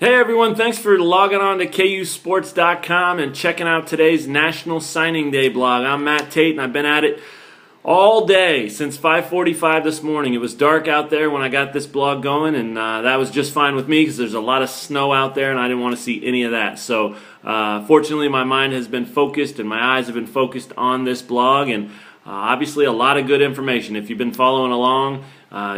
Hey everyone, thanks for logging on to KUsports.com and checking out today's National Signing Day blog. I'm Matt Tate and I've been at it all day since 5:45 this morning. It was dark out there when I got this blog going, and that was just fine with me because there's a lot of snow out there and I didn't want to see any of that. So fortunately my mind has been focused and my eyes have been focused on this blog, and obviously a lot of good information. If you've been following along,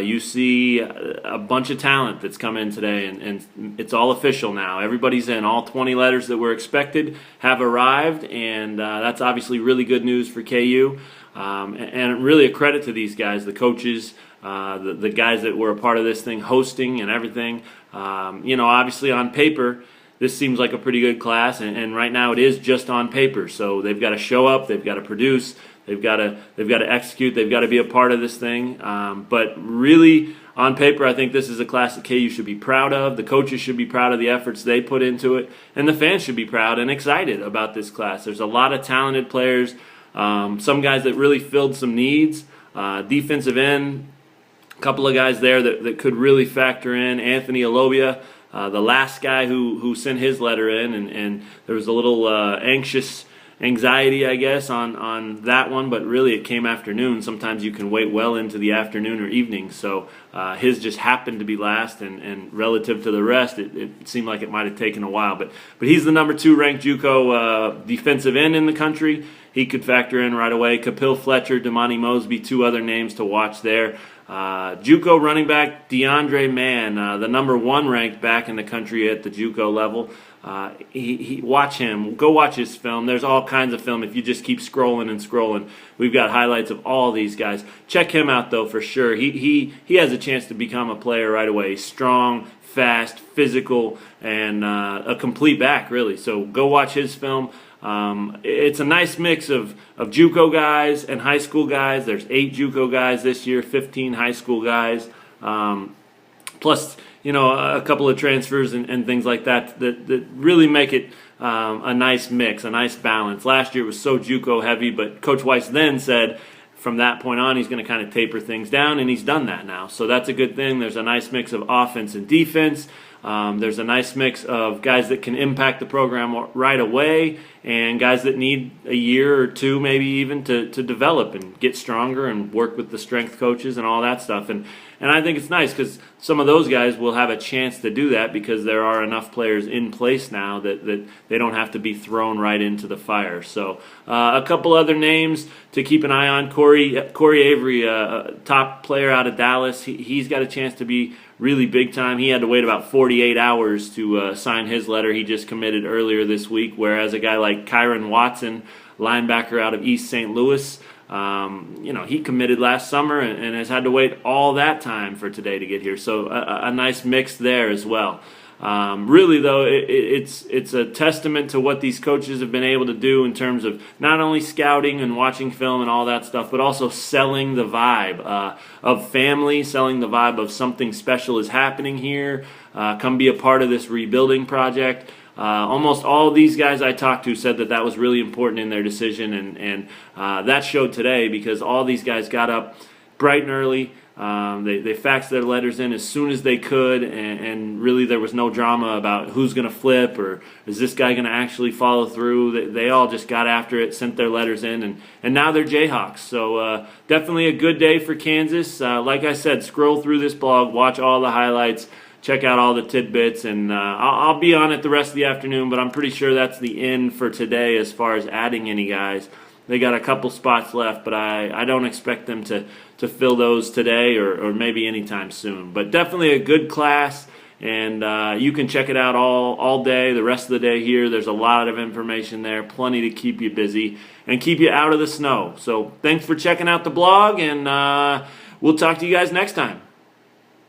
you see a bunch of talent that's come in today, and it's all official now. Everybody's in. All 20 letters that were expected have arrived, and that's obviously really good news for KU. And really a credit to these guys, the coaches, the guys that were a part of this thing, hosting and everything. Obviously on paper, this seems like a pretty good class, and right now it is just on paper. So they've got to show up, they've got to produce, they've got to execute, they've got to be a part of this thing. But really, on paper, I think this is a class that KU should be proud of. The coaches should be proud of the efforts they put into it, and the fans should be proud and excited about this class. There's a lot of talented players, some guys that really filled some needs. Defensive end, a couple of guys there that could really factor in. Anthony Alobia, the last guy who sent his letter in, and there was a little anxiety, I guess, on that one, but really it came afternoon. Sometimes you can wait well into the afternoon or evening, so his just happened to be last, and relative to the rest, it seemed like it might have taken a while. But he's the number 2 ranked JUCO defensive end in the country. He could factor in right away. Kapil Fletcher, Damani Mosby, 2 other names to watch there. JUCO running back DeAndre Mann, the number 1 ranked back in the country at the JUCO level. Watch him. Go watch his film. There's all kinds of film if you just keep scrolling and scrolling. We've got highlights of all these guys. Check him out though for sure. He has a chance to become a player right away. He's strong, fast, physical, and a complete back really. So go watch his film. It's a nice mix of JUCO guys and high school guys. There's 8 JUCO guys this year, 15 high school guys, plus a couple of transfers and things like that really make it a nice mix, a nice balance. Last year it was so JUCO heavy, but Coach Weiss then said from that point on he's going to kind of taper things down, and he's done that now. So that's a good thing. There's a nice mix of offense and defense. There's a nice mix of guys that can impact the program right away and guys that need a year or 2 maybe even to develop and get stronger and work with the strength coaches and all that stuff. And I think it's nice because some of those guys will have a chance to do that because there are enough players in place now that they don't have to be thrown right into the fire. So a couple other names to keep an eye on. Corey Avery, a top player out of Dallas, he's got a chance to be really big time. He had to wait about 48 hours to sign his letter. He just committed earlier this week, whereas a guy like Kyron Watson, linebacker out of East St. Louis, he committed last summer and has had to wait all that time for today to get here. So a nice mix there as well. Really, though, it's a testament to what these coaches have been able to do in terms of not only scouting and watching film and all that stuff, but also selling the vibe of family, selling the vibe of something special is happening here. Come be a part of this rebuilding project. Almost all of these guys I talked to said that was really important in their decision, and that showed today because all these guys got up bright and early. They faxed their letters in as soon as they could, and really there was no drama about who's going to flip or is this guy going to actually follow through. They all just got after it, sent their letters in, and now they're Jayhawks. So definitely a good day for Kansas. Like I said, scroll through this blog, watch all the highlights, check out all the tidbits, and I'll be on it the rest of the afternoon, but I'm pretty sure that's the end for today as far as adding any guys. They got a couple spots left, but I don't expect them to fill those today or maybe anytime soon. But definitely a good class, and you can check it out all day, the rest of the day here. There's a lot of information there, plenty to keep you busy and keep you out of the snow. So thanks for checking out the blog, and we'll talk to you guys next time.